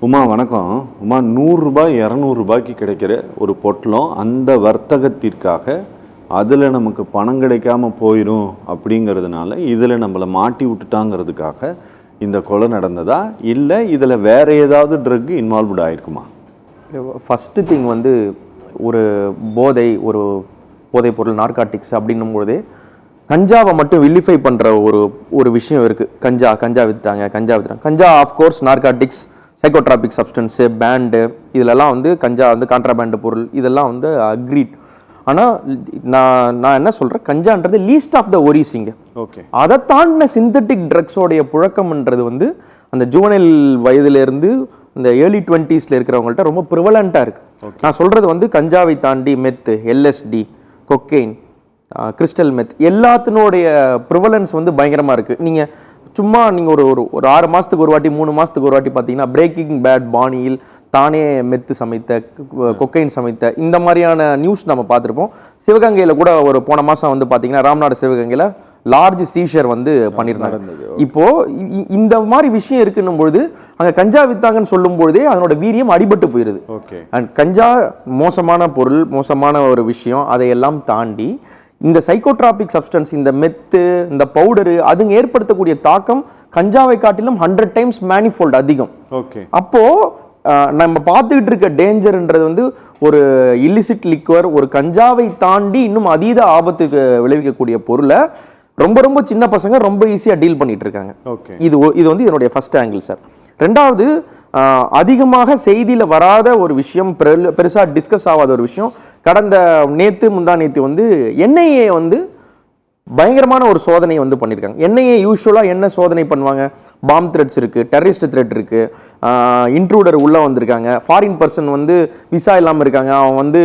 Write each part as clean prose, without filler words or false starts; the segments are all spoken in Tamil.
உமா வணக்கம். உமா, 100 ரூபாய் 200 ரூபாய்க்கு கிடைக்கிற ஒரு பொட்டலம், அந்த வர்த்தகத்திற்காக அதில் நமக்கு பணம் கிடைக்காம போயிடும் அப்படிங்கிறதுனால இதில் நம்மளை மாட்டி விட்டுட்டாங்கிறதுக்காக இந்த கொலை நடந்ததா, இல்லை இதில் வேற ஏதாவது ட்ரக் இன்வால்வ்டு ஆயிருக்குமா? ஃபஸ்ட்டு திங் வந்து ஒரு போதைப் பொருள் நார்காட்டிக்ஸ் அப்படின்னும்போதே கஞ்சாவை மட்டும் வில்லிஃபை பண்ணுற ஒரு விஷயம் இருக்குது. கஞ்சா விற்றுட்டாங்க. கஞ்சா of course narcotics, psychotropic substance, banned, இதிலெல்லாம் வந்து கஞ்சா வந்து கான்ட்ராபேண்டு பொருள், இதெல்லாம் வந்து அக்ரீட். ஆனால் நான் என்ன சொல்கிறேன், கஞ்சான்றது லீஸ்ட் ஆஃப் த ஒரிஸிங்க. ஓகே, அதை தாண்டின சிந்தட்டிக் ட்ரக்ஸோடைய புழக்கம்ன்றது வந்து அந்த ஜுவனைல் வயதுலேருந்து இந்த ஏர்லி 20s இருக்கிறவங்கள்ட்ட ரொம்ப ப்ரிவலண்ட்டாக இருக்குது. நான் சொல்கிறது வந்து கஞ்சாவை தாண்டி மெத்து, எல்எஸ்டி, கொக்கெயின், கிறிஸ்டல் மெத், எல்லாத்தினுடைய ப்ரிவலன்ஸ் வந்து பயங்கரமாக இருக்குது. நீங்கள் ஒரு 6 மாதத்துக்கு ஒரு வாட்டி, 3 மாதத்துக்கு ஒரு வாட்டி பார்த்தீங்கன்னா பிரேக்கிங் பேட் பாணியில் தானே மெத்து சமைத்த, கொக்கைன் சமைத்த, இந்த மாதிரியான நியூஸ் நம்ம பார்த்துருப்போம். சிவகங்கையில் கூட ஒரு போன மாதம் வந்து பார்த்தீங்கன்னா ராம்நாடு சிவகங்கையில் லார்ஜ் சீஷர் வந்து பண்ணியிருந்தாங்க. இப்போது இந்த மாதிரி விஷயம் இருக்குன்னும் பொழுது அங்கே கஞ்சா வித்தாங்கன்னு சொல்லும் பொழுதே அதனோட வீரியம் அடிபட்டு போயிடுது. அண்ட் கஞ்சா மோசமான பொருள், மோசமான ஒரு விஷயம். அதையெல்லாம் தாண்டி இந்த சைக்கோட்ராபிக் சப்ஸ்டன்ஸ், இந்த மெத்து, இந்த பவுடரு, அதுங்க ஏற்படுத்தக்கூடிய தாக்கம் கஞ்சாவை காட்டிலும் 100 times மேனிஃபோல்ட் அதிகம். அப்போ நம்ம பார்த்துக்கிட்டு இருக்க டேஞ்சர்ன்றது வந்து ஒரு இல்லிசிட் லிக்வர், ஒரு கஞ்சாவை தாண்டி இன்னும் அதீத ஆபத்துக்கு விளைவிக்கக்கூடிய பொருளை ரொம்ப ரொம்ப சின்ன பசங்க ரொம்ப ஈஸியாக டீல் பண்ணிட்டு இருக்காங்க. இது வந்து இதனுடைய ஃபர்ஸ்ட் ஆங்கிள் சார். ரெண்டாவது, அதிகமாக செய்தியில் வராத ஒரு விஷயம், பெருசாக டிஸ்கஸ் ஆகாத ஒரு விஷயம், கடந்த முந்தா நேத்து வந்து என்ஐஏ வந்து பயங்கரமான ஒரு சோதனை வந்து பண்ணியிருக்காங்க. என்ஐஏ யூஸ்வலாக என்ன சோதனை பண்ணுவாங்க, பாம் த்ரெட்ஸ் இருக்குது, டெரரிஸ்ட் த்ரெட் இருக்குது, இன்ட்ரூடர் உள்ளே வந்திருக்காங்க, ஃபாரின் பர்சன் வந்து விசா இல்லாமல் இருக்காங்க, அவன் வந்து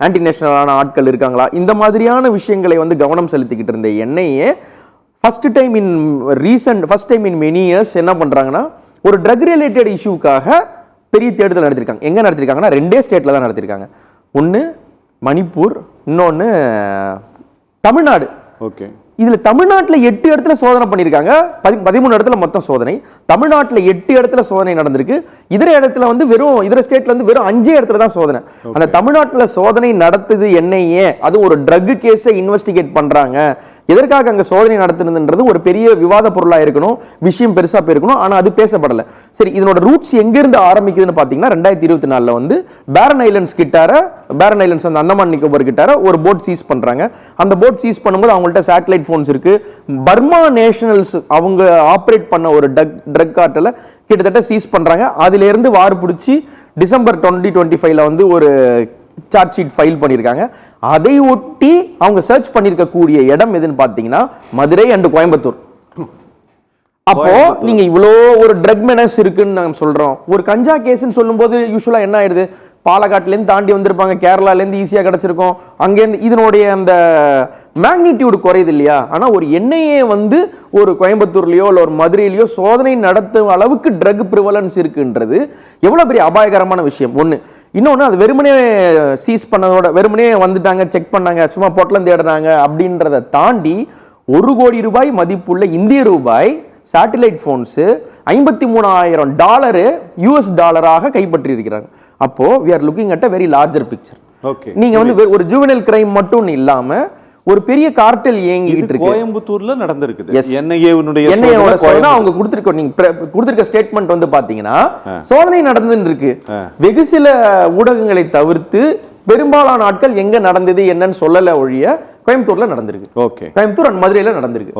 ஆன்டி நேஷனலான ஆட்கள் இருக்காங்களா, இந்த மாதிரியான விஷயங்களை வந்து கவனம் செலுத்திக்கிட்டு இருந்த NIA first time in many years என்ன பண்ணுறாங்கன்னா, ஒரு ட்ரக் ரிலேட்டட் இஷ்யூக்காக பெரிய தேடுதல் நடத்திருக்காங்க. எங்கே நடத்திருக்காங்கன்னா 2 ஸ்டேட்டில் தான் நடத்திருக்காங்க. ஒன்று மணிப்பூர், இன்னொன்று தமிழ்நாடு. இதுல தமிழ்நாட்டில் 8 இடத்துல சோதனை பண்ணியிருக்காங்க. 13 இடத்துல மொத்தம் சோதனை. தமிழ்நாட்டில் 8 இடத்துல சோதனை நடந்திருக்கு. இதர இடத்துல வந்து இதர ஸ்டேட்ல வந்து வெறும் 5 இடத்துல தான் சோதனை. அந்த தமிழ்நாட்டில் சோதனை நடத்துது என்ஐஏ, அது ஒரு ட்ரக் கேஸை இன்வெஸ்டிகேட் பண்றாங்க. எதற்காக அங்கே சோதனை நடத்துனதுன்றது ஒரு பெரிய விவாத பொருளாக இருக்கணும், விஷயம் பெருசாக போயிருக்கணும். ஆனால் அது பேசப்படலை. சரி, இதனோட ரூட்ஸ் எங்கேருந்து ஆரம்பிக்குதுன்னு பார்த்தீங்கன்னா 2024 வந்து பேரன் ஐலண்ட்ஸ் அந்த அந்தமான் நிக்கோபார் கிட்டார ஒரு போட் சீஸ் பண்ணுறாங்க. அந்த போட் சீஸ் பண்ணும்போது அவங்கள்ட்ட சேட்டலைட் ஃபோன்ஸ் இருக்கு. பர்மா நேஷனல்ஸ் அவங்க ஆப்ரேட் பண்ண ஒரு ட்ரக் கார்ட்டலை கிட்டத்தட்ட சீஸ் பண்ணுறாங்க. அதிலிருந்து வார் பிடிச்சி டிசம்பர் 2025 வந்து ஒரு சார்ஜ் ஷீட் ஃபைல் பண்ணியிருக்காங்க. அதை ஒட்டி அவங்க சர்ச் பண்ணிருக்கக்கூடிய இடம் எதுன்னு பார்த்தீங்கன்னா மதுரை அண்ட் கோயம்புத்தூர். அப்போ நீங்க இவ்வளோ ஒரு ட்ரக் மெனஸ் இருக்குன்னு நாங்கள் சொல்றோம். ஒரு கஞ்சா கேஸ்ன்னு சொல்லும் போது யூஸ்வலா என்ன ஆயிடுது, பாலக்காட்டுலேருந்து தாண்டி வந்திருப்பாங்க, கேரளாலேருந்து ஈஸியாக கிடைச்சிருக்கும், அங்கேருந்து இதனுடைய அந்த மேக்னிடியூடு குறையுது இல்லையா. ஆனால் ஒரு என்ஐஏ வந்து ஒரு கோயம்புத்தூர்லையோ இல்லை ஒரு மதுரையிலையோ சோதனை நடத்தும் அளவுக்கு ட்ரக் ப்ரிவலன்ஸ் இருக்குன்றது எவ்வளோ பெரிய அபாயகரமான விஷயம். ஒன்று. இன்னொன்று, அது வெறுமனே சீஸ் பண்ணதோட வெறுமனே வந்துட்டாங்க, செக் பண்ணாங்க, சும்மா பொட்டலம் தேடுறாங்க அப்படின்றத தாண்டி 1 கோடி ரூபாய் மதிப்புள்ள இந்திய ரூபாய் சேட்டலைட் ஃபோன்ஸு $53,000 US டாலராக கைப்பற்றி இருக்கிறாங்க. அப்போ we are looking at a very larger picture. நீங்க வந்து ஒரு ஜுவனைல் கிரைம் மட்டும் இல்லாம ஒரு பெரிய கார்டல் இயங்கிட்டு இருக்கு. கோயம்புத்தூர்ல நடந்திருக்கு. அவங்க கொடுத்திருக்க ஸ்டேட்மெண்ட் வந்து பாத்தீங்கன்னா சோதனை நடந்துன்னு இருக்கு. வெகு சில ஊடகங்களை தவிர்த்து பெரும்பாலான ஆட்கள் எங்க நடந்தது என்னன்னு சொல்லல ஒழிய கோயம்புத்தூர்ல நடந்திருக்கு. கோயம்புத்தூர் அண்ட் மதுரையில நடந்திருக்கு.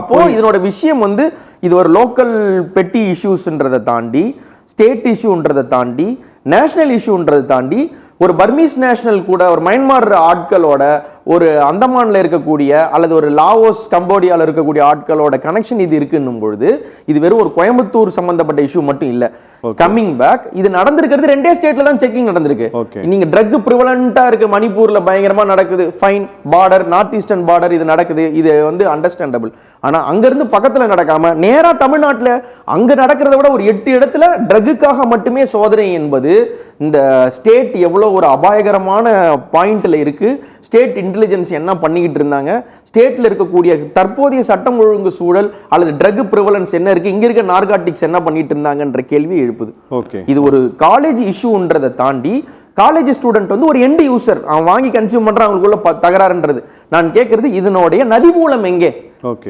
அப்போ இதனோட விஷயம் வந்து இது ஒரு லோக்கல் பெட்டி இஷ்யூஸ்ன்றதை தாண்டி, ஸ்டேட் இஷ்யூன்றதை தாண்டி, நேஷனல் இஷ்யூன்றதை தாண்டி, ஒரு பர்மீஸ் நேஷனல் கூட ஒரு மயன்மார் ஆட்களோட, ஒரு அந்தமான்ல இருக்கக்கூடிய அல்லது ஒரு லாவோஸ் கம்போடியால இருக்கக்கூடிய ஆட்களோட கனெக்ஷன் இது இருக்குன்னும் பொழுது இது வெறும் ஒரு கோயம்புத்தூர் சம்பந்தப்பட்ட இஷ்யூ மட்டும் இல்ல. கம்மிங் பேக், இது நடந்திருக்கிறது 2 ஸ்டேட்ல தான் செக்கிங் நடந்திருக்கு. நீங்க ட்ரக் ப்ரிவலண்டா இருக்கு, மணிப்பூர்ல பயங்கரமா நடக்குது, fine, border, north eastern border இது நடக்குது, இது வந்து அண்டர்ஸ்டாண்டபிள். ஆனா அங்கிருந்து பக்கத்துல நடக்காம நேரா தமிழ்நாட்டுல அங்க நடக்கிறத விட ஒரு 8 இடத்துல ட்ரக்குக்காக மட்டுமே சோதனை என்பது இந்த ஸ்டேட் எவ்வளவு ஒரு அபாயகரமான பாயிண்ட்ல இருக்கு. ஸ்டேட் இன்டெலிஜென்ஸ் என்ன பண்ணிக்கிட்டு இருந்தாங்க, ஸ்டேட்ல இருக்கக்கூடிய தற்போதைய சட்டம் ஒழுங்கு சூழல் அல்லது ட்ரக் ப்ரிவலன்ஸ் என்ன இருக்கு, இங்க இருக்க நார்காட்டிக்ஸ் என்ன பண்ணிட்டு இருந்தாங்கன்ற கேள்வி எழுப்புது. ஓகே, இது ஒரு காலேஜ் இஷ்யூன்றதை தாண்டி காலேஜ் ஸ்டூடெண்ட் வந்து ஒரு எண்ட் யூசர், அவன் வாங்கி கன்சியூம் பண்றான், அவங்களுக்குள்ள தகராறுன்றது. நான் கேட்கறது இதனுடைய நதி மூலம் எங்கே,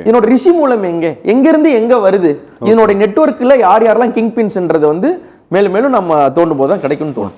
இதனோட ரிஷி மூலம் எங்க இருந்து எங்க வருது, இதனுடைய நெட்வொர்க்ல யார் யாரெல்லாம் கிங் பின்ஸ்ன்றது வந்து மேலும் மேலும் நம்ம தோண்டும் போது தான் கிடைக்கும்னு தோணும்.